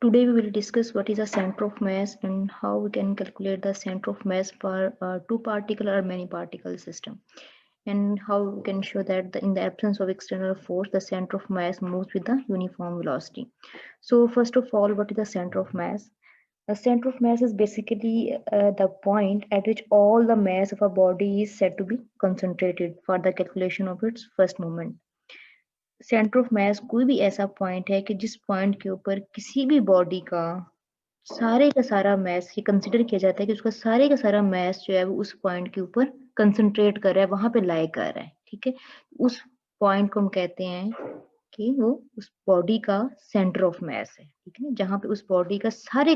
Today we will discuss what is a center of mass and how we can calculate the center of mass for a two particle or many particle system, and how we can show that in the absence of external force the center of mass moves with the uniform velocity. So first of all, what is the center of mass? The center of mass is basically the point at which all the mass of a body is said to be concentrated for the calculation of its first moment. Centre of मास कोई भी ऐसा point है कि जिस point के ऊपर किसी भी बॉडी का सारा मास ये कंसिडर किया जाता है कि उसका सारे का सारा मास जो है वो उस पॉइंट के ऊपर कंसंट्रेट कर रहा है, वहां पे लाई कर रहा है। ठीक है, उस पॉइंट को हम कहते हैं कि वो उस बॉडी का सेंटर ऑफ मास है। ठीक है, जहां पे उस बॉडी का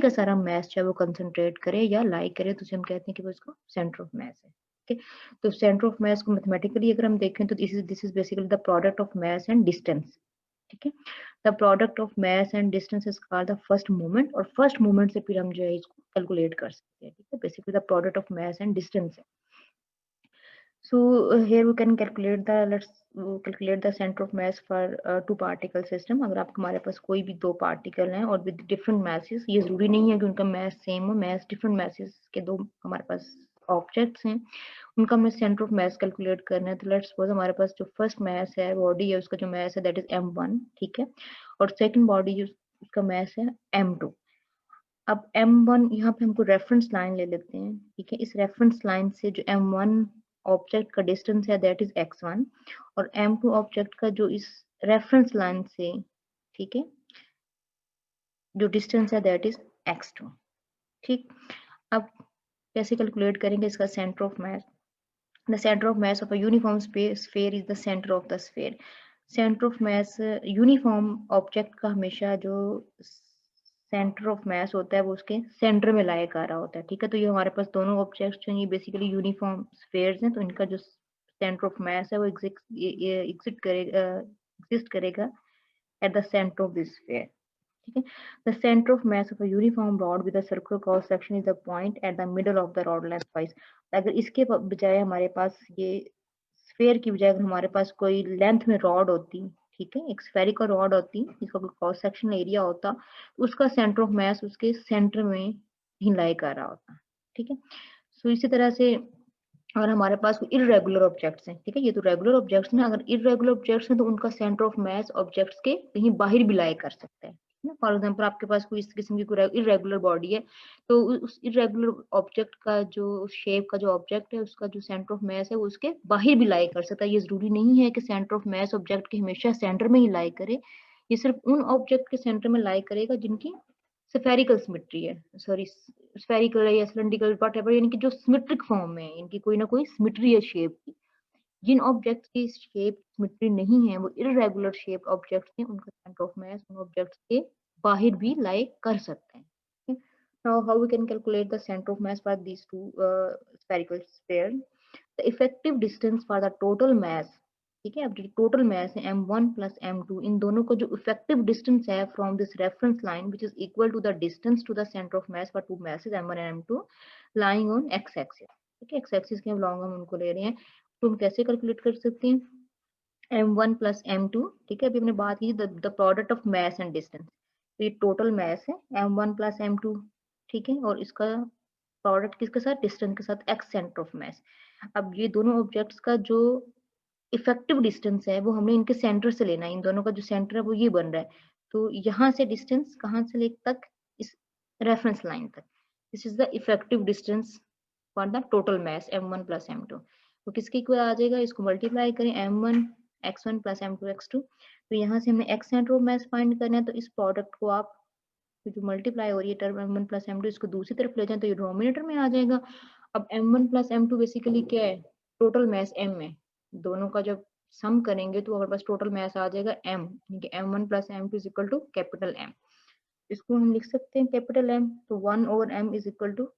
सारा मास जो है वो कंसंट्रेट करे या लाई करे तो उसे हम कहते हैं कि वो इसको सेंटर ऑफ मास है। ठीक है, तो सेंटर ऑफ मास को मैथमेटिकली अगर हम देखें तो this is basically the product of mass and distance. ठीक है, the product of mass and distance is called the first moment, और फर्स्ट मोमेंट से फिर हम जो है इसको कैलकुलेट कर सकते हैं। ठीक है, basically the product of mass and distance है। So here we can calculate the let's calculate the center of mass for two particle system। अगर आप हमारे पास कोई भी दो पार्टिकल हैं और विद डिफरेंट masses, ये जरूरी नहीं है कि उनका mass सेम हो, mass डिफरेंट masses के दो हमारे पास ऑब्जेक्ट्स हैं, उनका हमें सेंटर ऑफ मास कैलकुलेट करना है। तो लेट्स सपोज हमारे पास जो फर्स्ट मास है बॉडी है उसका जो मास है दैट इज m1। ठीक है, और सेकंड बॉडी उसका मास है m2। अब m1 यहाँ पे हमको रेफरेंस लाइन ले लेते हैं। ठीक है, इस रेफरेंस लाइन से जो m1 ऑब्जेक्ट का डिस्टेंस है दैट इज x1, और m2 ऑब्जेक्ट का जो इस रेफरेंस लाइन से, ठीक है, जो डिस्टेंस है दैट इज x2। ठीक, अब कैसे कैलकुलेट करेंगे इसका centre of mass? The centre of mass of a uniform sphere is the centre of the sphere. Centre of mass uniform object का हमेशा जो सेंटर ऑफ मास होता है वो उसके सेंटर में लाया कर रहा होता है। ठीक है, तो ये हमारे पास दोनों ऑब्जेक्ट्स जो ये बेसिकली यूनिफॉर्म स्फीयर्स हैं, तो इनका जो सेंटर ऑफ मास है वो एग्जिस्ट करेगा at the centre of this sphere. ठीक है, the centre of mass of a uniform rod with a circular cross section is the point at the middle of the rod length wise. अगर इसके बजाय हमारे पास ये sphere की बजाय अगर हमारे पास कोई लेंथ में रॉड होती, ठीक है, एक स्फेरिकल रॉड होती जिसका कोई क्रॉस सेक्शनल एरिया होता, उसका सेंटर ऑफ मास उसके सेंटर में ही लाई कर रहा होता। ठीक है, सो इसी तरह से अगर हमारे पास इरेगुलर ऑब्जेक्ट्स हैं, ठीक है, ये तो रेगुलर ऑब्जेक्ट्स हैं, अगर इरेगुलर ऑब्जेक्ट्स हैं तो उनका सेंटर ऑफ मास ऑब्जेक्ट्स के कहीं बाहर भी लाई कर सकता है। फॉर एग्जांपल आपके पास कोई इस किस्म की कोई इरेगुलर बॉडी है, तो उस इरेगुलर ऑब्जेक्ट का जो शेप का जो ऑब्जेक्ट है उसका जो सेंटर ऑफ मास है वो उसके बाहर भी लाई कर सकता है। ये जरूरी नहीं है कि सेंटर ऑफ मास ऑब्जेक्ट के हमेशा सेंटर में ही लाई करे, ये सिर्फ उन ऑब्जेक्ट के सेंटर में लाई करेगा जिनकी स्फेरिकल सिमेट्री है, सॉरी स्फेरिकल है या सिलेंड्रिकल वट एवर, यानी कि जो सिमेट्रिक फॉर्म में है, इनकी कोई ना कोई सिमेट्री है शेप की। जिन ऑब्जेक्ट्स की शेप सिमेट्री नहीं है, वो इरेगुलर शेप ऑब्जेक्ट्स हैं, उनका सेंटर ऑफ मास उन ऑब्जेक्ट्स के बाहर भी लाई कर सकते हैं। Now how we can calculate the center of mass for these two spherical sphere? The effective distance for the total mass, ठीक है, अब जो टोटल मास है m1 प्लस m2, इन दोनों को जो इफेक्टिव डिस्टेंस है from this reference line which is equal to the distance to the centre of mass for two masses m1 and m2 lying on x axis. ठीक है, x axis के long हम उनको ले रहे हैं, तो हम कैसे कैलकुलेट कर सकते हैं? m1 प्लस m2, ठीक है, अभी हमने बात की the product of mass and distance, तो ये टोटल मास है m1 प्लस m2। ठीक है, और इसका प्रोडक्ट किसके साथ? डिस्टेंस के साथ, x सेंटर ऑफ मास। अब ये दोनों ऑब्जेक्ट्स का जो इफेक्टिव डिस्टेंस है वो हमने इनके सेंटर से लेना है, इन दोनों का जो सेंटर है वो ये बन रहा है, तो यहाँ से डिस्टेंस कहाँ से ले तक? इस रेफरेंस लाइन तक। This is the effective distance for the total mass m1 plus m2। तो किसके इक्वल आ जाएगा? इसको मल्टीप्लाई करें m1 x1 plus m2 x2, तो यहाँ से हमने x centre of mass find करना है, तो इस प्रोडक्ट को आप जो मल्टीप्लाई हो रही है टर्म m1 प्लस m2 इसको दूसरी तरफ ले जाएं तो ये डिनोमिनेटर में आ जाएगा। अब m1 प्लस m2 बेसिकली क्या है? टोटल मास m है, दोनों का जब सम करेंगे तो हमारे पास टोटल मास आ जाएगा m, यानी कि m1 plus m2 is equal to capital M। इसको हम लिख सकते हैं कैपिटल M, तो 1 over m is equal to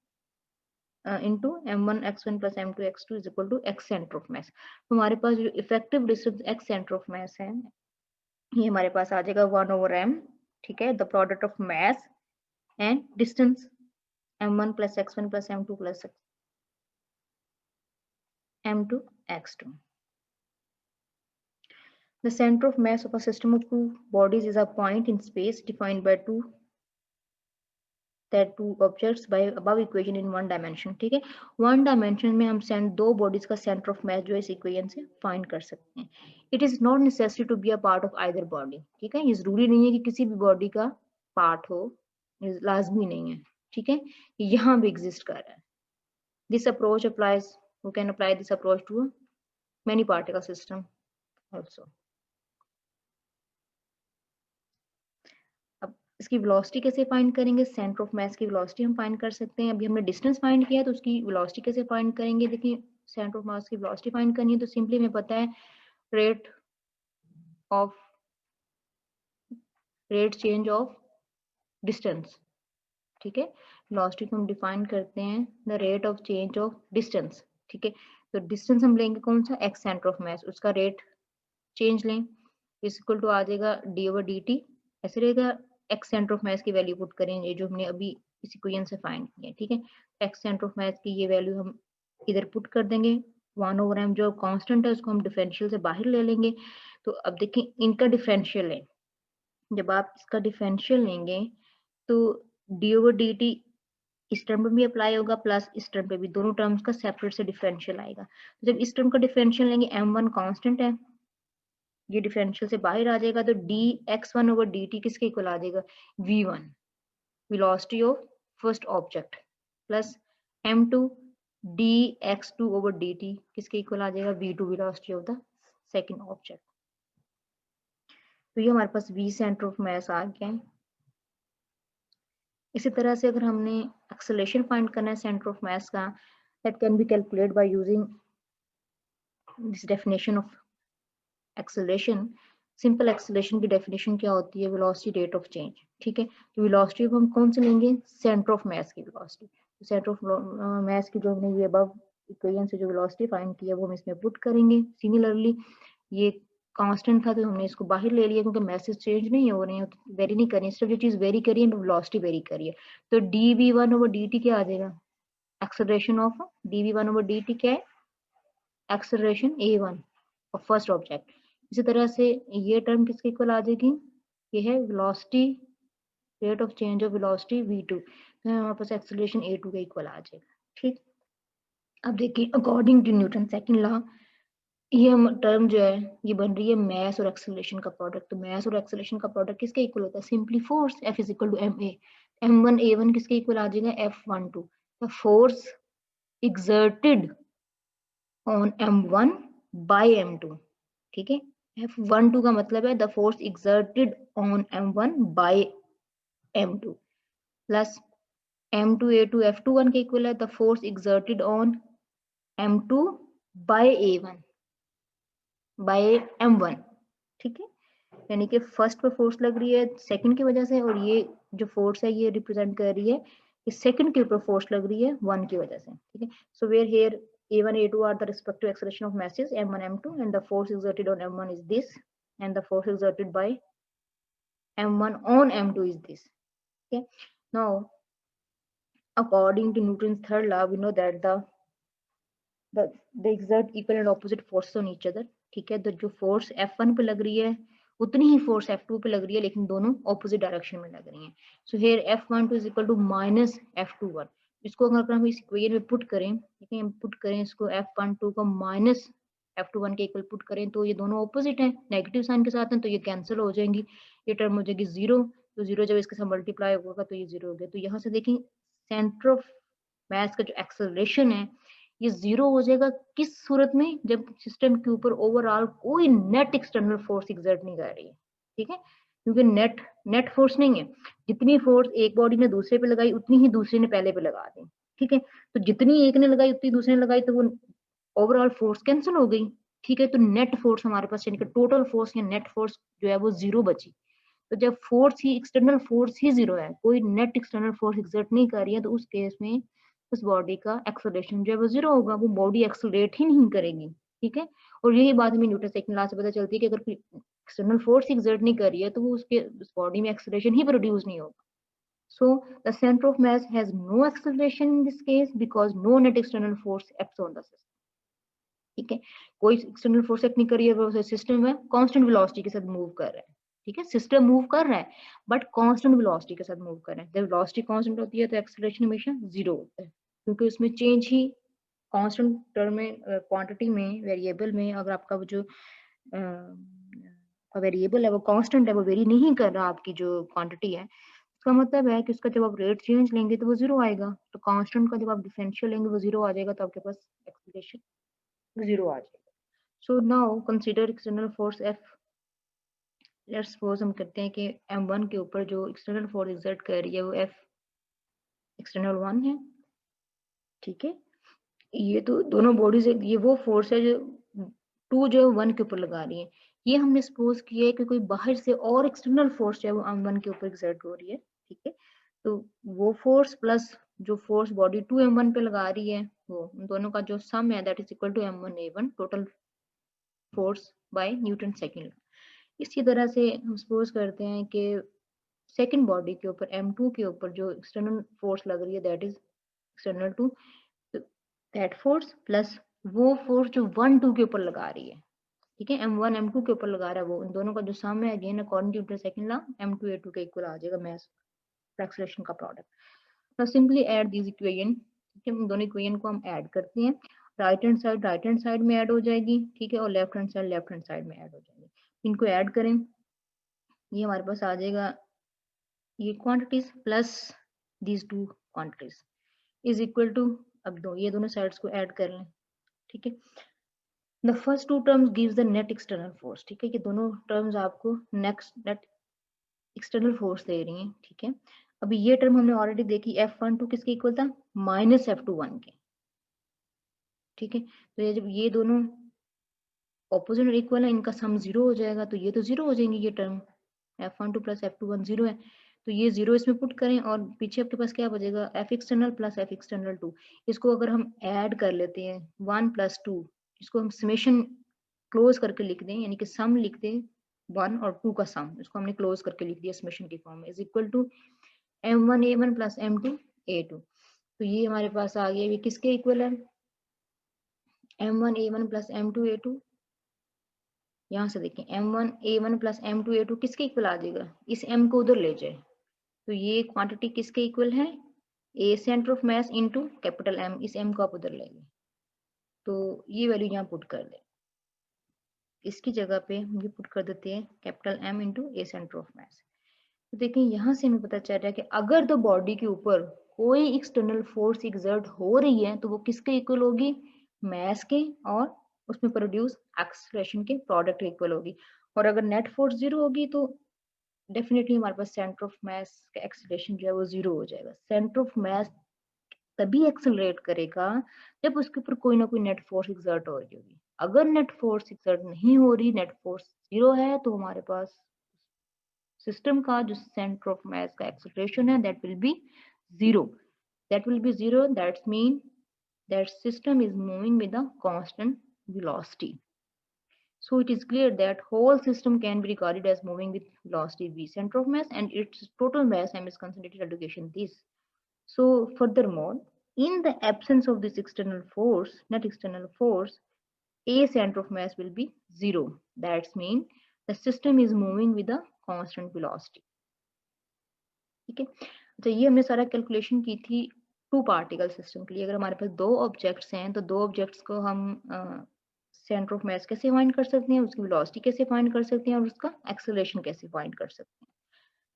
into m1 x1 plus m2 x2 is equal to x centre of mass. तो हमारे पास जो effective distance x centre of mass है ये हमारे पास आ जाएगा 1 ओवर m। ठीक है, the product of mass and distance m1 plus x1 plus m2 plus m2 x2। The center of mass of a system of two bodies is a point in space defined by two that two objects by above equation in one dimension. ठीक है, one dimension में हम दो bodies का centre of mass जो है इस equation से फाइंड कर सकते हैं. It is not necessary to be a part of either body. ठीक है, ये जरूरी नहीं है कि किसी भी बॉडी का पार्ट हो, लाजमी नहीं है. ठीक है, यहाँ भी एग्जिस्ट कर रहा है. This approach applies, we can apply this approach to many particle system also. अब इसकी वेलोसिटी कैसे फाइंड करेंगे? सेंटर ऑफ मास की वेलोसिटी हम फाइंड कर सकते हैं. अभी हमने डिस्टेंस फाइंड किया तो उसकी वेलोसिटी कैसे फाइंड करेंगे? देखिए, सेंटर ऑफ मास की वेलोसिटी फाइंड करनी है तो सिंपली हमें पता है रेट चेंज ऑफ डिस्टेंस. ठीक है, वेलोसिटी को हम डिफाइन करते हैं the rate of change of distance. ठीक है, तो डिस्टेंस हम लेंगे कौन सा? एक्स सेंटर ऑफ मास, उसका रेट चेंज लें, इज इक्वल टू आ जाएगा डी ओवर डी टी. ऐसे रहेगा. एक्स सेंटर ऑफ मास की वैल्यू पुट करेंगे जो हमने अभी इस इक्वेशन से फाइंड किया. ठीक है, एक्स सेंटर ऑफ मास की ये वैल्यू हम इधर पुट कर देंगे. 1/m जो कांस्टेंट है उसको हम डिफरेंशियल से बाहर ले लेंगे. तो अब देखिए इनका डिफरेंशियल है. जब आप इसका डिफरेंशियल लेंगे तो डी ओवर डी टी इस टर्म पे भी अप्लाई होगा प्लस इस टर्म पे भी, दोनों टर्म्स का सेपरेट से डिफरेंशियल आएगा. जब इस टर्म का डिफरेंशियल लेंगे, m1 कांस्टेंट है, ये डिफरेंशियल से बाहर आ जाएगा, तो dx1 ओवर dt किसके इक्वल आ जाएगा? v1 velocity of first object plus m2 dx2 over dt किसके इक्वल आ जाएगा? v2 velocity of the second object. तो ये हमारे पास v सेंटर ऑफ मास आ गया है. इसी तरह से अगर हमने एक्सेलरेशन फाइंड करना है सेंटर ऑफ मास का, that can be calculate by using this definition of acceleration. Simple acceleration की डेफिनेशन क्या होती है? Velocity rate of change. ठीक है, तो वेलोसिटी हम कौन से लेंगे? सेंटर ऑफ मास की वेलोसिटी. तो सेंटर ऑफ मास की जो हमने ये अबव इक्वेशन से जो वेलोसिटी फाइंड किया वो हम इसमें पुट करेंगे. सिमिलरली ये कांस्टेंट था तो हमने इसको बाहर ले लिया क्योंकि मैसेज चेंज नहीं हो रहे हैं, तो वेरी नहीं करें. सिर्फ जो चीज वेरी करिए वेलोसिटी वेरी करिए. तो dv1 ओवर dt क्या आ जाएगा? Acceleration of dv1 over dt क्या है? Acceleration a1 of first object. इसी तरह से ये टर्म किसके इक्वल आ जाएगी? ये है velocity rate of change of velocity v2, तो हमारे पास एक्सेलरेशन a2 के इक्वल आ जाएगा. ठीक, अब देखिए according to Newton second law ये टर्म जो है ये बन रही है मास और एक्सेलरेशन का प्रोडक्ट. तो मास और एक्सेलरेशन का प्रोडक्ट किसके इक्वल होता है? Simply force. F is equal to ma. m1 a1 किसके इक्वल आ जाएगा? F12. The force exerted on m1 by m2. ठीक है, F12 का मतलब है the force exerted on m1 by m2 plus m2 a2 F21 के इक्वल है the force exerted on m2 by a1 by m1. ठीक है, यानी कि फर्स्ट पर फोर्स लग रही है सेकंड की वजह से, और ये जो फोर्स है ये रिप्रेजेंट कर रही है कि सेकंड के ऊपर फोर्स लग रही है 1 की वजह से. ठीक है, so where here a1 a2 are the respective acceleration of masses m1 m2 and the force exerted on m1 is this and the force exerted by m1 on m2 is this. Okay, now according to Newton's third law we know that they exert equal and opposite forces on each other. ठीक है, तो जो force F1 पे लग रही है उतनी ही force F2 पे लग रही है, लेकिन दोनों ऑपोजिट डायरेक्शन में लग रही हैं. So here F12 is equal to minus F21. इसको अगर हम इस इक्वेशन में पुट करें, ठीक है, हम पुट करें इसको F12 को माइनस F21 के इक्वल पुट करें तो ये दोनों ऑपोजिट हैं, नेगेटिव साइन के साथ हैं, तो ये कैंसिल हो जाएंगी. ये टर्म हो जाएगी 0. तो 0 जब इसके साथ मल्टीप्लाई होगा तो ये 0 हो गया. तो यहाँ से देखें सेंटर ऑफ मास का जो एक्सेलरेशन है ये 0 हो जाएगा किस सूरत में? जब सिस्टम के ऊपर ओवरऑल कोई नेट एक्सटर्नल फोर्स एग्जर्ट नहीं कर रही है. ठीक है, क्योंकि नेट फोर्स नहीं है. जितनी फोर्स एक बॉडी ने दूसरे पे लगाई उतनी ही दूसरे ने पहले पे लगा दी. ठीक है, तो जितनी एक ने लगाई उतनी दूसरे ने लगाई तो वो ओवरऑल फोर्स कैंसिल हो गई. ठीक है, तो नेट फोर्स हमारे पास यानी कि टोटल फोर्स या नेट फोर्स जो है वो 0 बची. तो जब फोर्स ही एक्सटर्नल फोर्स ही 0 है, कोई नेट एक्सटर्नल फोर्स एग्जर्ट नहीं कर रही है, तो उस केस में उस बॉडी का एक्सेलरेशन जो है वो 0 होगा, वो बॉडी एक्सेलरेट ही नहीं करेगी. ठीक है, और यही बात हमें न्यूटन सेकंड लॉ से पता चलती है कि अगर कोई एक्सटर्नल फोर्स एग्जर्ट नहीं कर रही है तो वो उसके उस बॉडी में एक्सेलरेशन ही प्रोड्यूस नहीं होगा. So the centre of mass has no acceleration in this case because no net external force acts on the system. ठीक है, कोई एक्सटर्नल फोर्स एक्ट नहीं कर रही है, वो सिस्टम में कांस्टेंट वेलोसिटी के साथ मूव कर रहा है. ठीक है, सिस्टम मूव कर रहा है बट कांस्टेंट वेलोसिटी के साथ मूव कर रहा है। जब वेलोसिटी कांस्टेंट होती है तो एक्सेलरेशन हमेशा जीरो होता है, क्योंकि उसमें चेंज ही कांस्टेंट टर्म में, क्वांटिटी में, वेरिएबल में, अगर आपका वो जो वेरिएबल है वो कांस्टेंट है, वो वेरी नहीं कर रहा आपकी जो क्वांटिटी है, इसका मतलब है कि उसका जब आप रेट चेंज लेंगे तो वो जीरो आएगा। तो कांस्टेंट का जब आप डिफरेंशियल लेंगे वो जीरो आ जाएगा, तो आपके पास एक्सेलरेशन जीरो आ जाएगा। So now consider external force F. Let's suppose हम करते हैं कि m1 के ऊपर जो एक्सटर्नल फोर्स एक्सर्ट कर रही है वो f एक्सटर्नल 1 है। ठीक है, ये तो दोनों बॉडीज, ये वो फोर्स है जो 2 जो है 1 के ऊपर लगा रही है। ये हमने सपोज किया है कि कोई बाहर से और एक्सटर्नल फोर्स जो है वो m1 के ऊपर एक्सर्ट हो रही है। ठीक है, तो वो फोर्स प्लस जो फोर्स बॉडी 2m1 पे लगा रही है, वो उन दोनों का जो सम है that is equal to m1a1 total force by Newton second. इसी तरह से हम सपोज करते हैं कि सेकंड बॉडी के ऊपर m2 के ऊपर जो एक्सटर्नल फोर्स लग रही है that is external to that force plus वो फोर्स जो 1 2 के ऊपर लगा रही है। ठीक है, m1 m2 के ऊपर लगा रहा है, वो उन दोनों का जो सम है again according to Newton second law m2 a2 के इक्वल आ जाएगा मास एक्सेलरेशन का product. Now simply add this equation. ठीक है, इन दोनों इक्वेशन को हम ऐड करते हैं। राइट हैंड साइड में ऐड हो जाएगी, ठीक है, और लेफ्ट हैंड साइड में ऐड हो जाएगी। इनको ऐड करें, ये हमारे पास आ जाएगा ये quantities plus these two quantities is equal to, अब दो ये दोनों साइड्स को ऐड कर लें। ठीक है, the first two terms gives the net external force. ठीक है, ये दोनों टर्म्स आपको नेट एक्सटर्नल फोर्स दे रही हैं। ठीक है, अभी ये टर्म हमने ऑलरेडी देखी, F12 किसके इक्वल था, माइनस F21 के। ठीक है, तो ये जब ये दोनों ऑपोजिट और इक्वल है, इनका सम जीरो हो जाएगा, तो ये तो जीरो हो जाएंगे, ये term F12 plus F21 zero है, तो ये जीरो इसमें पुट करें और पीछे आपके पास क्या बचेगा, F external plus F external 2। इसको अगर हम ऐड कर लेते हैं 1 प्लस 2, इसको हम समेशन क्लोज करके लिख दें, यानी कि सम लिख दें 1 और 2 का सम, इसको हमने क्लोज करके लिख दिया समेशन की फॉर्म में, is equal to m1a1 plus m2a2। तो ये हमारे पास आ गया, ये किसके इक्वल है, m1a1 प्लस m2a2। यहाँ से देखें m1a1 प्लस m2a2 किसके इक्वल आ जाएगा, इस m को उधर ले जाए, तो ये क्वांटिटी किसके इक्वल है, a centre of mass into capital M, इस m को आप उधर ले लें, तो ये वैल्यू यहाँ पुट कर दें, इसकी जगह पे हम ये पुट कर देते हैं capital M into a centre of mass. तो देखें यहाँ से हमें पता चल रहा है कि अगर तो बॉडी के ऊपर कोई एक्सटर्नल फोर्स एक्सर्ट हो रही है तो वो किसके इक्वल होगी, मास के और उसमें प्रोड्यूस एक्सेलरेशन के प्रोडक्ट इक्वल होगी। और अगर नेट फोर्स जीरो होगी तो डेफिनेटली हमारे पास सेंटर ऑफ मास का एक्सेलरेशन जो है वो जीरो हो जाएगा। सेंटर ऑफ मास तभी एक्सेलरेट करेगा जब उसके ऊपर कोई ना कोई नेट फोर्स एक्सर्ट हो रही होगी। अगर नेट फोर्स एक्सर्ट नहीं हो रही, नेट फोर्स जीरो है, तो हमारे पास सिस्टम का जो सेंटर ऑफ मास का एक्सेलरेशन है that will be zero. That will be zero, that's mean that system is moving with a constant velocity. So it is clear that whole system can be regarded as moving with velocity v, center of mass, and its total mass m is concentrated at location this. So furthermore, in the absence of this external force, net external force, a center of mass will be zero. That's mean the system is moving with a constant velocity. ठीक है, अच्छा ये हमने सारा calculation की थी to particle system के लिए। अगर हमारे पास दो ऑब्जेक्ट्स हैं तो दो ऑब्जेक्ट्स को हम सेंटर ऑफ मास कैसे फाइंड कर सकते हैं, उसकी वेलोसिटी कैसे फाइंड कर सकते हैं और उसका एक्सेलरेशन कैसे फाइंड कर सकते हैं।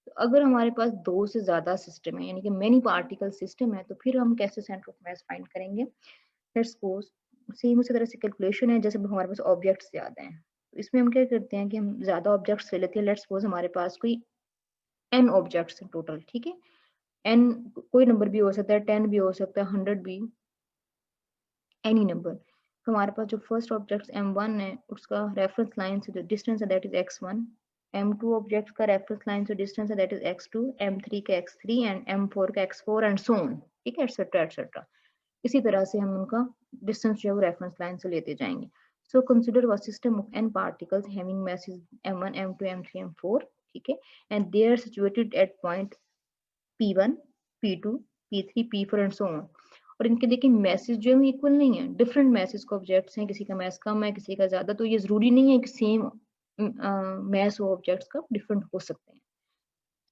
तो अगर हमारे पास दो से ज्यादा सिस्टम है, यानी कि मेनी पार्टिकल सिस्टम है, तो फिर हम कैसे सेंटर ऑफ मास फाइंड करेंगे। लेट्स सपोज सेम उसी तरह से कैलकुलेशन है जैसे हमारे पास ऑब्जेक्ट्स ज्यादा हैं, तो इसमें हम क्या करते हैं कि हम ज्यादा ऑब्जेक्ट्स ले लेते हैं। लेट्स सपोज हमारे पास कोई n ऑब्जेक्ट्स हैं टोटल, ठीक है, n कोई नंबर भी हो सकता है, 10 भी हो सकता है, 100 भी, एनी नंबर। तो हमारे पास जो फर्स्ट ऑब्जेक्ट m1 है उसका रेफरेंस लाइन से जो डिस्टेंस है that is x1, m2 object का रेफरेंस लाइन से डिस्टेंस है दैट इज x2, m3 का x3 एंड m4 का x4 एंड सो ऑन, ठीक है, एटसेट्रा एटसेट्रा। इसी तरह से हम उनका डिस्टेंस जो है वो रेफरेंस लाइन से लेते जाएंगे। So consider a system of n particles having masses m1 m2 m3 m4, ठीक है, and they are situated at point P1, P2, P3, P4 and so on. और इनके देखिए मैसेज जो है इक्वल नहीं है, डिफरेंट मैसेज के ऑब्जेक्ट्स हैं, किसी का मैस कम है किसी का ज्यादा, तो ये जरूरी नहीं है कि सेम मैस ऑब्जेक्ट्स का डिफरेंट हो सकते हैं।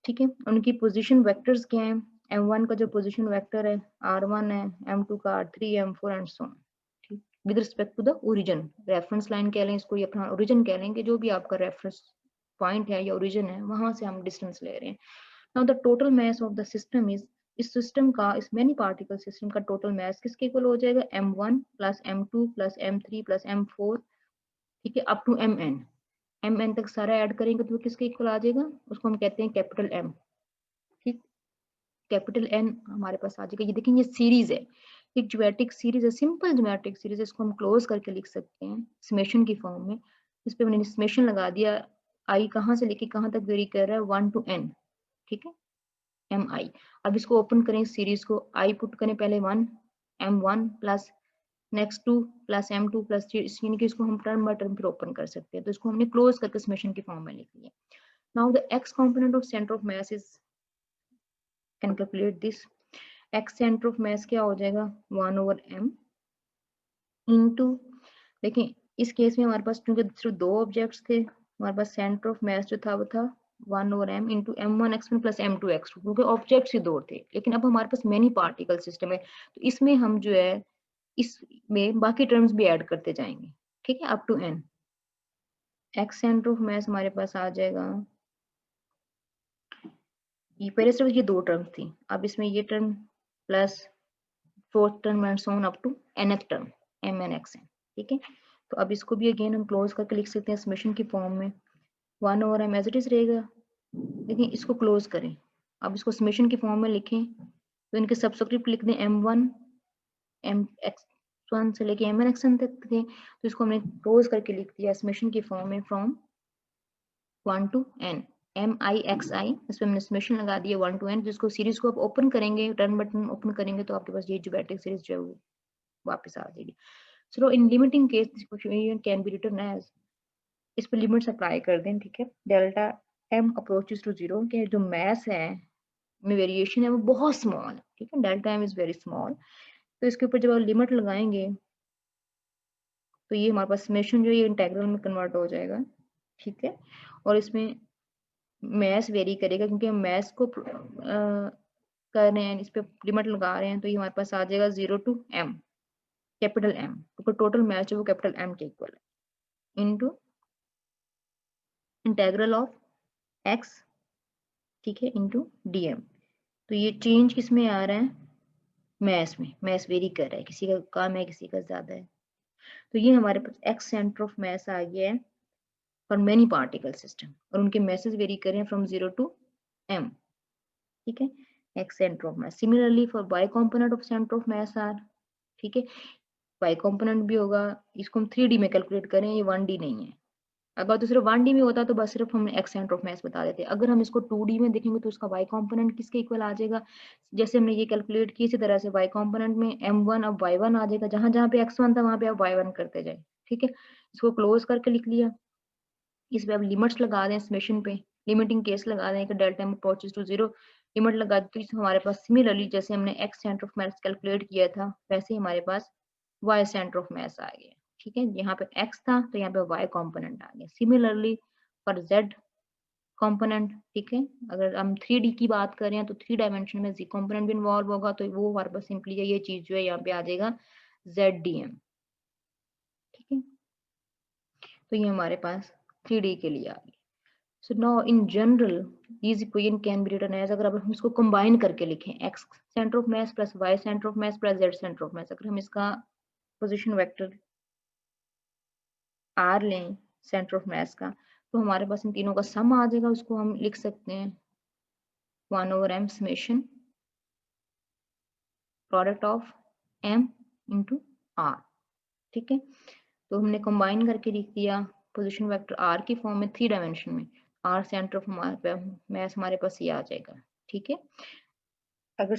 ठीक है, उनकी पोजीशन वेक्टर्स क्या है? m1 का जो पोजीशन वेक्टर है r1 है, m2 का r3, m4 and so on. ठीक, with respect to the origin, reference line कह लें इसको या अपना ओरिजिन कह लेंगे, जो भी आपका रेफरेंस पॉइंट है या ओरिजिन है, वहां से हम डिस्टेंस ले रहे हैं। Now the total mass of the system is, इस सिस्टम का, इस मेनी पार्टिकल सिस्टम का टोटल मास किसके इक्वल हो जाएगा? m1 plus m2 plus m3 plus m4, ठीक है, अप टू mn तक सारा ऐड करेंगे तो किसके इक्वल आ जाएगा? उसको हम कहते हैं कैपिटल M। ठीक, कैपिटल N हमारे पास आ जाएगा। ये देखेंगे सीरीज है, एक ज्योमेट्रिक सीरीज है, सिंपल ज्योमेट्रिक सीरीज है, इसको हम क्लोज करके लिख सकते हैं समेशन की फॉर्म में। इस पे मैंने समेशन लगा दिया, आई कहाँ से लेके कहाँ तक वेरी कर रहा है? 1 to n। ठीक है, mi। अब इसको ओपन करें सीरीज को, आई पुट करें पहले 1, m1 plus next 2 plus m2 plus 3, यानी कि इसको हम टर्म बाय टर्म फिर ओपन कर सकते हैं। तो इसको हमने क्लोज करके समेशन की फॉर्म में लिख लिया। Now the x component of centre of mass is, can calculate this. x centre of मास क्या हो जाएगा? 1/m इनटू, देखिए इस केस में हमारे पास क्योंकि सिर्फ दो ऑब्जेक्ट्स थे, हमारे पास सेंटर ऑफ मास जो था वो था 1/m into m1 x1 plus m2 x2, क्योंकि ऑब्जेक्ट्स ही दो थे। लेकिन अब हमारे पास मेनी पार्टिकल सिस्टम है, तो इसमें हम जो है इसमें बाकी टर्म्स भी ऐड करते जाएंगे। ठीक है, up to n। x centre of mass हमारे पास आ जाएगा, ये पहले सिर्फ ये दो टर्म थी, अब इसमें ये term plus fourth term and so on up to nth term mn/xn। ठीक है, तो अब इसको भी अगेन हम क्लोज करके लिख सकते हैं समेशन की फॉर्म में, 1/m एज इट इज रहेगा। देखिए इसको क्लोज करें, अब इसको समेशन की फॉर्म में लिखें तो इनके सबस्क्रिप्ट लिख दें m1 mx1 से लेके mn/xn तक थे, तो इसको हमने क्लोज करके लिख दिया समेशन की फॉर्म में फ्रॉम 1 to n mixi। इस पे हमने समेशन लगा दिया 1 to n, जिसको सीरीज को आप ओपन करेंगे, टर्न बटन ओपन करेंगे तो आपके पास ये ज्योमेट्रिक सीरीज जो है वो वापस आ जाएगी। So in limiting case this equation can be written as, इस पे लिमिट्स अप्लाई कर दें। ठीक है, डेल्टा m अप्रोचेस टू 0 के जो मास है में वेरिएशन है वो बहुत स्मॉल है। ठीक है, delta m is very small, तो इसके ऊपर जब आप लिमिट लगाएंगे तो ये हमारे पास समेशन जो है ये इंटीग्रल में कन्वर्ट हो जाएगा। ठीक है, और इसमें मैस वेरी करेगा क्योंकि हम मैस को कर रहे हैं, इस पे लिमिट लगा रहे हैं, तो ये हमारे पास आ जाएगा 0 to m कैपिटल M, क्योंकि टोटल मैच है वो कैपिटल M के इक्वल है, इनटू इंटीग्रल ऑफ x, ठीक है, इनटू dm। तो ये चेंज किस में आ रहा है? मैस में। मैस वेरी कर रहा है, किसी का कम है किसी का ज्यादा है। तो ये हमारे पास x सेंटर ऑफ मैस आ गया है फॉर मेनी पार्टिकल सिस्टम, और उनके मैसेज वेरी कर रहे हैं फ्रॉम 0 to m। ठीक है, x centre of mass. Similarly for y component of centre of mass are, ठीक है, y कंपोनेंट भी होगा, इसको हम 3D में कैलकुलेट करें, ये 1D नहीं है। अगर तो सिर्फ 1D में होता तो बस सिर्फ हम x सेंटर ऑफ मास बता देते। अगर हम इसको 2D में देखेंगे तो उसका y कंपोनेंट किसके इक्वल आ जाएगा? जैसे हमने ये कैलकुलेट की इसी तरह से y कंपोनेंट में m1 अब y1 आ जाएगा, जहां जहां पे x1 था वहां पे आप y1 करते जाए। ठीक है, इसको क्लोज करके लिख लिया। इस पे अब लिमिट्स लगा दें समेशन पे, लिमिटिंग केस लगा दें कि delta m approaches to 0, limit लगा दी तो हमारे पास सिमिलरली जैसे हमने x centre of mass calculate किया था वैसे ही हमारे पास y सेंटर ऑफ मास आ गया। ठीक है, यहाँ पे x था तो यहाँ पे y कंपोनेंट आ गया। सिमिलरली फॉर z कंपोनेंट, ठीक है, अगर हम 3D की बात करें तो 3 डायमेंशन में z कंपोनेंट भी इन्वॉल्व होगा, तो वो हमारे पास सिंपली ये चीज जो है यहाँ पे आ जाएगा zdm। ठीक है, तो ये हमारे पास 3D के लिए आ गया। So now in general these equation can be written as, अगर अब हम इसको कंबाइन करके लिखें, x centre of mass plus y centre of mass plus z centre of मास, अगर हम इसका पोजीशन वेक्टर r लें सेंटर ऑफ मास का, तो हमारे पास इन तीनों का सम आ जाएगा। उसको हम लिख सकते हैं 1/m summation product of m into r। ठीक है, तो हमने कंबाइन करके लिख दिया पोजीशन वेक्टर r की फॉर्म में 3 डायमेंशन में, r सेंटर ऑफ मास हमारे पास ये आ जाएगा। ठीक है, अगर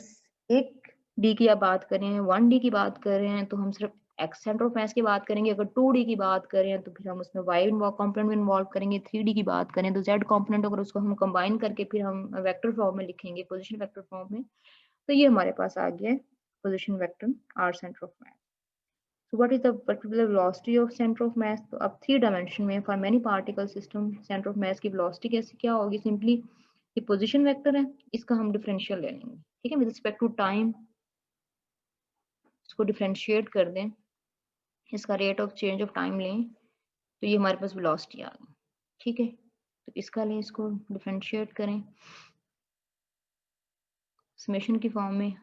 एक डी की आप बात करें, 1D की बात कर रहे हैं तो हम सिर्फ एक्स सेंटर ऑफ मास की बात करेंगे। अगर 2D की बात करें तो फिर हम उसमें y कंपोनेंट में इन्वॉल्व करेंगे। 3D की बात करें तो z कंपोनेंट, अगर उसको हम कंबाइन करके फिर हम वेक्टर फॉर्म में लिखेंगे, पोजीशन वेक्टर फॉर्म में, तो ये हमारे पास आ गया है position vector r centre of mass. So what is the particular velocity of center of mass? तो अब 3 डायमेंशन में for many particle system centre of मास की वेलोसिटी कैसे क्या होगी? सिंपली ये पोजीशन वेक्टर है, इसका हम डिफरेंशियल ले लेंगे, ठीक है, विद रिस्पेक्ट टू टाइम इसको डिफरेंशिएट कर दें, इसका rate of change of time लें तो ये हमारे पास वेलोसिटी आ गई, ठीक है। तो इसका लें, इसको डिफरेंशिएट करें समेशन की फॉर्म में,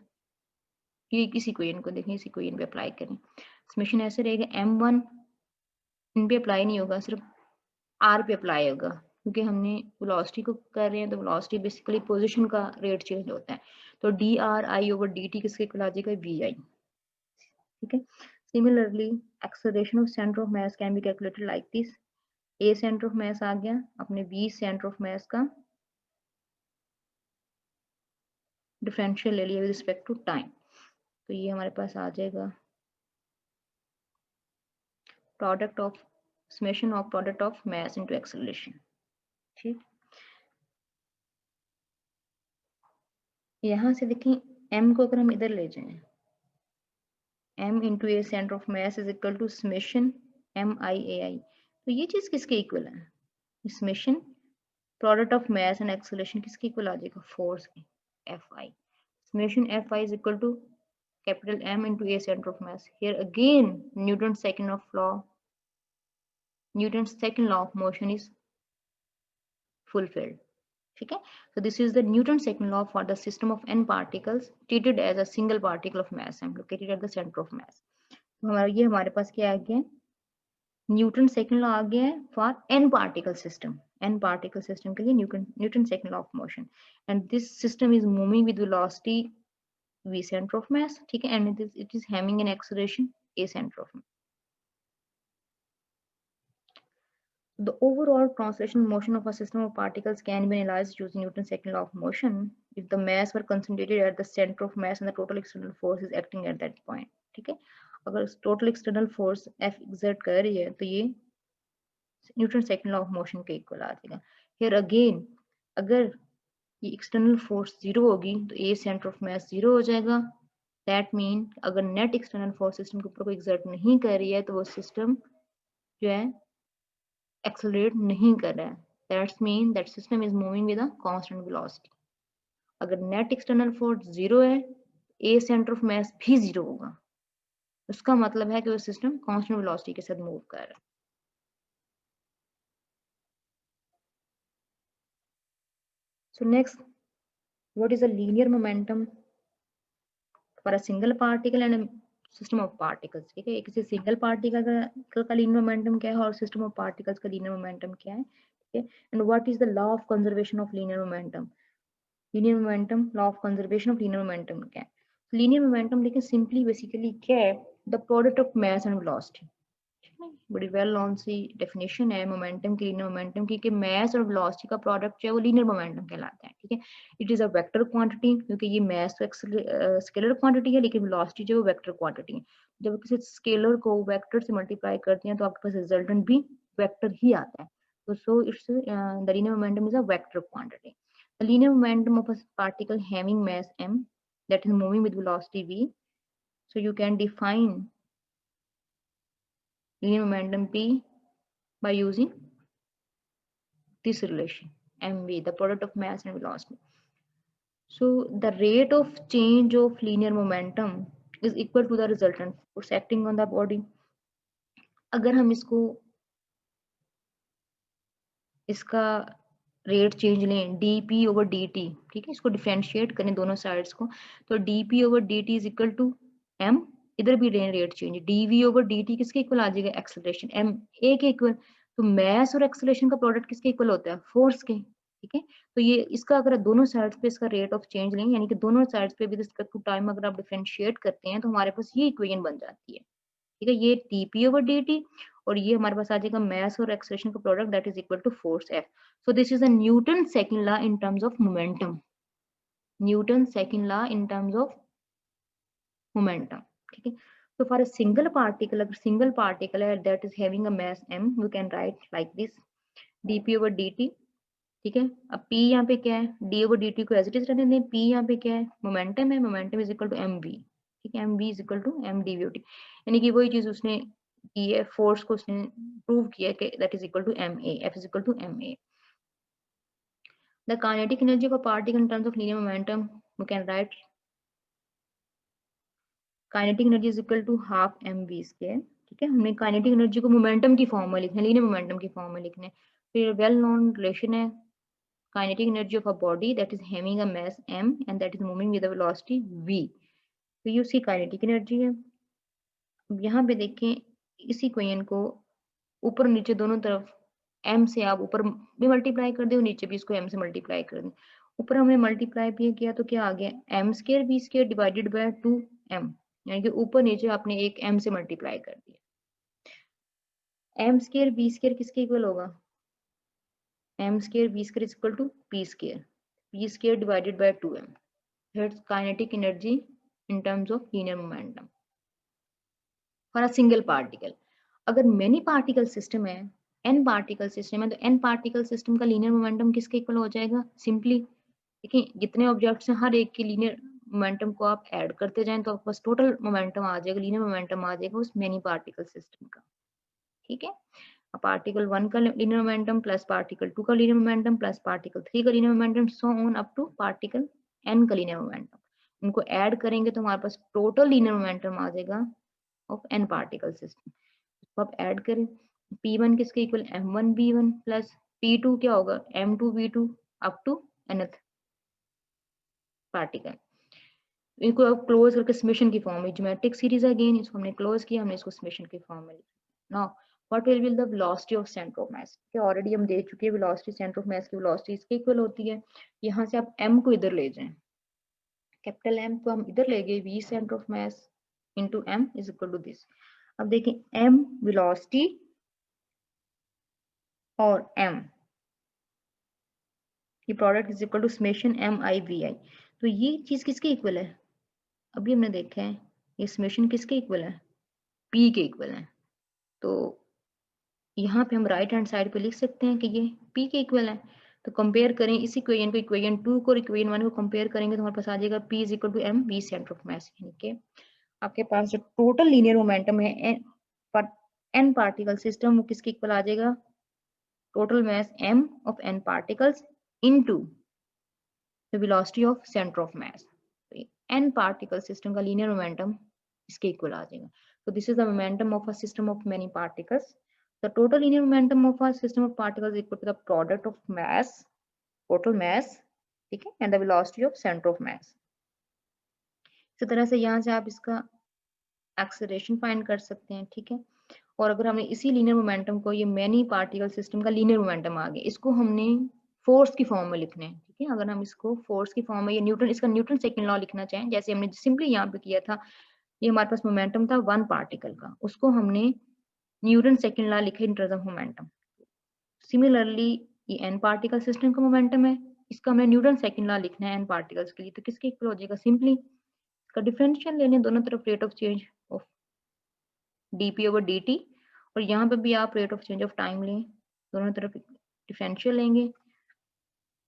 ये किसी इक्वेशन को देखें, इस इक्वेशन पे अप्लाई करें। समेशन ऐसे रहेगा m1 इन पे अप्लाई नहीं होगा, सिर्फ r पे अप्लाई होगा, क्योंकि हमने वेलोसिटी को कर रहे हैं तो वेलोसिटी बेसिकली पोजीशन का रेट चेंज होता है। तो dri/dt किसके इक्वल आ जाएगा? vi, ठीक है। Similarly acceleration of centre of mass can be calculated like this. a centre of mass आ गया, अपने b सेंटर ऑफ मास का डिफरेंशियल ले लिया विद रिस्पेक्ट टू टाइम, तो ये हमारे पास आ जाएगा product of summation of product of mass into acceleration, ठीक। यहाँ से देखें m को अगर हम इधर ले जाएं, m into a centre of mass is equal to summation m/ai, तो ये चीज किसके इक्वल है? Summation product of mass and acceleration किसके इक्वल आ जाएगा? फोर्स के, Fi। Summation Fi is equal to capital M into a center of mass. Here again Newton's second law of motion is fulfilled, ठीक है। So this is the Newton's second law for the system of n particles treated as a single particle of mass m located at the center of mass. तो हमारे पास क्या आ गया? Newton second law आ गया है for n particle system, n particle system के लिए Newton second law of motion, and this system is moving with velocity v center of mass, ठीक है, and it is having an acceleration a center of mass. The overall translation motion of a system of particles can be analyzed using Newton's second law of motion if the mass were concentrated at the center of mass and the total external force is acting at that point, ठीक है। अगर total external force F exert कर रही है तो ये Newton's second law of motion के equal आ जाएगा। Here again अगर ये external force 0 होगी तो A center of mass 0 हो जाएगा। That mean अगर net external force system के ऊपर कोई exert नहीं कर रही है तो वो system जो है एक्सेलरेट नहीं कर रहा है, that's mean that system is moving with a constant velocity. अगर नेट एक्सटर्नल फोर्स 0 है, ए सेंटर ऑफ मास भी 0 होगा, उसका मतलब है कि वो सिस्टम कांस्टेंट वेलोसिटी के साथ मूव कर रहा है। So next, what is a linear momentum for a single particle and system of particles, ठीक है। किसी सिंगल पार्टिकल का लीनियर मोमेंटम क्या है और सिस्टम ऑफ पार्टिकल्स का लीनियर मोमेंटम क्या है, ठीक है। And what is the law of conservation of linear momentum? Linear momentum, law of conservation of linear momentum क्या है? लीनियर मोमेंटम देखिए सिंपली बेसिकली क्या है? The product of mass and velocity, बड़ी वेल नोन सी डेफिनेशन है momentum की, linear momentum की, कि मास और वेलोसिटी का प्रोडक्ट जो है वो लीनियर मोमेंटम कहलाता है, ठीक है। It is a vector quantity, क्योंकि ये मास तो स्केलर क्वांटिटी है लेकिन वेलोसिटी जो है वेक्टर क्वांटिटी है। जब किसी स्केलर को वेक्टर से मल्टीप्लाई करते हैं तो आपके पास रिजल्टेंट भी वेक्टर ही आता है, तो so it's the linear momentum is a vector quantity. The linear momentum of a particle having mass m that is moving with velocity v. So you can define linear momentum p by using this relation mv, the product of mass and velocity. So the rate of change of linear momentum is equal to the resultant force acting on the body. अगर हम इसका rate change लें dp over dt, ठीक है, इसको differentiate करें दोनों sides को, तो dp over dt is equal to m, इधर भी लें rate change, dv over dt किसके इक्वल आ जाएगा? एक्सेलरेशन m a के इक्वल। तो मास और एक्सेलरेशन का प्रोडक्ट किसके इक्वल होता है? फोर्स के, ठीक है। तो ये इसका अगर दोनों साइड्स पे इसका रेट ऑफ चेंज लें, यानी कि दोनों साइड्स पे विद रिस्पेक्ट टू टाइम अगर आप डिफरेंशिएट करते हैं तो हमारे पास ये इक्वेशन बन जाती है, ठीक है। ये dp over dt और ये हमारे पास आ जाएगा मास और एक्सेलरेशन का product that is equal to force F. So this is a Newton's second law in terms of momentum. Newton's second law in terms of momentum, ठीक है। So for a single particle, अगर single particle है that is having a mass m, you can write like this dp over dt, ठीक है। अब p यहाँ पे क्या है? d over dt को एज इट इज रहने दें, p यहाँ पे क्या है? मोमेंटम है, momentum is equal to mv, ठीक है, M V is equal to M D V T, यानी कि वही चीज उसने की है, फोर्स को उसने प्रूव किया कि that is equal to M A, F is equal to M A. The kinetic energy of a particle in terms of linear momentum we can write kinetic energy is equal to half M V square. ठीक है, हमने kinetic energy को momentum की form में लिखना है, linear momentum की form में लिखना है। फिर वेल नोन रिलेशन है kinetic energy of a body that is having a mass m and that is moving with a velocity v। तो ये उसकी काइनेटिक एनर्जी है। अब यहाँ पे देखें इसी इक्वेशन को ऊपर नीचे दोनों तरफ m से आप ऊपर भी मल्टीप्लाई कर दें और नीचे भी इसको m से मल्टीप्लाई कर दें। ऊपर हमने मल्टीप्लाई भी किया तो क्या आ गया, M square B square divided by 2m, यानी कि ऊपर नीचे आपने एक m से मल्टीप्लाई कर दिया। एम स्केयर बी स्केयर किसके इक्वल होगा, m square b square is equal to p square divided by 2m। That's kinetic energy in terms of linear momentum for a single particle। अगर many particle system है, n particle system है, तो n particle system का linear momentum किसके equal हो जाएगा, simply देखिए जितने ऑब्जेक्ट्स हैं हर एक के लीनियर मोमेंटम को आप ऐड करते जाएं तो आपके पास टोटल मोमेंटम आ जाएगा, लीनियर मोमेंटम आ जाएगा उस मेनी पार्टिकल सिस्टम का। ठीक है, पार्टिकल 1 का लीनियर मोमेंटम प्लस पार्टिकल 2 का लीनियर मोमेंटम प्लस पार्टिकल 3 का linear momentum so on up to particle n का लीनियर मोमेंटम, उनको ऐड करेंगे तो हमारे पास टोटल लीनियर मोमेंटम आ जाएगा ऑफ n पार्टिकल सिस्टम। तो आप ऐड करें, p1 किसके equal m1 v1 plus p2 क्या होगा m2 v2 up to nth particle. इनको अब क्लोज करके समेशन की फॉर्म में, ज्योमेट्रिक सीरीज अगेन इसको हमने क्लोज किया, हमने इसको समेशन की फॉर्म में लिखा। Now what will be the velocity of centre of मास, कि ऑलरेडी हम दे चुके हैं वेलोसिटी सेंटर ऑफ मास की वेलोसिटी इसके इक्वल होती है। यहाँ से आप m को इधर ले जाएं, कैपिटल M को हम इधर ले गए, v centre of mass into m is equal to this. अब देखें m वेलोसिटी और m ये product is equal to summation m i v i। तो ये चीज किसके इक्वल है, अभी हमने देखा है ये समेशन किसके इक्वल है, p के इक्वल है। तो यहाँ पे हम राइट हैंड साइड पे लिख सकते हैं कि ये p के इक्वल है। तो कंपेयर करें इस इक्वेशन को इक्वेशन 2 को इक्वेशन 1 को कंपेयर करेंगे तो हमारे पास आ जाएगा p is equal to m v centre of mass, यानी कि आपके पास जो टोटल लीनियर मोमेंटम है पर n पार्टिकल सिस्टम वो किसके इक्वल आ जाएगा, total mass m of n particles into the velocity of centre of mass. n particle system का लीनियर मोमेंटम इसके इक्वल आ जाएगा। तो this is the momentum of a system of many particles. The total linear momentum of a system of particles is equal to the product of mass, total mass, ठीक है, and the velocity of center of mass। इसी तरह से यहाँ से आप इसका acceleration find कर सकते हैं। ठीक है, और अगर हमने इसी लीनियर मोमेंटम को, ये मैनी पार्टिकल सिस्टम का लीनियर मोमेंटम आ गया, इसको हमने फोर्स की फॉर्म में लिखना है। ठीक है, अगर हम इसको फोर्स की फॉर्म में, ये न्यूटन, इसका न्यूटन सेकंड लॉ लिखना चाहें, जैसे हमने सिंपली यहाँ पे किया था, ये हमारे पास मोमेंटम था 1 पार्टिकल का, उसको हमने न्यूटन सेकंड लॉ लिखा इन टर्म्स ऑफ मोमेंटम। सिमिलरली ये n पार्टिकल सिस्टम का मोमेंटम है, इसका हमें न्यूटन सेकंड लॉ लिखना है n पार्टिकल्स के लिए, तो किसके इक्वल हो जाएगा, सिंपली इसका डिफरेंशियल लेने दोनों तरफ rate of change of dp over dt, और यहाँ पे भी आप rate of change of time लें, दोनों तरफ डिफरेंशियल लेंगे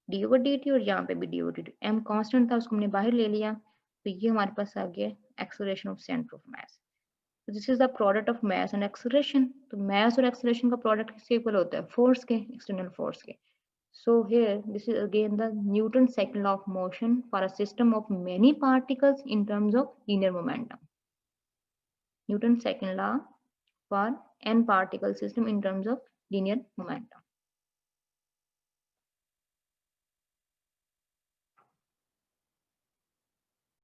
d ओवर dt, और यहाँ पे भी d over dt। m constant था उसको हमने बाहर ले लिया, तो ये हमारे पास आ गया acceleration of centre of mass. तो this is the product of mass and acceleration. तो मास और एक्सेलरेशन का प्रोडक्ट किसके इक्वल होता है, फोर्स के, एक्सटर्नल फोर्स के। So here this is again the Newton's second law of motion for a system of many particles in terms of linear momentum. Newton's second law for n particle system in terms of linear momentum.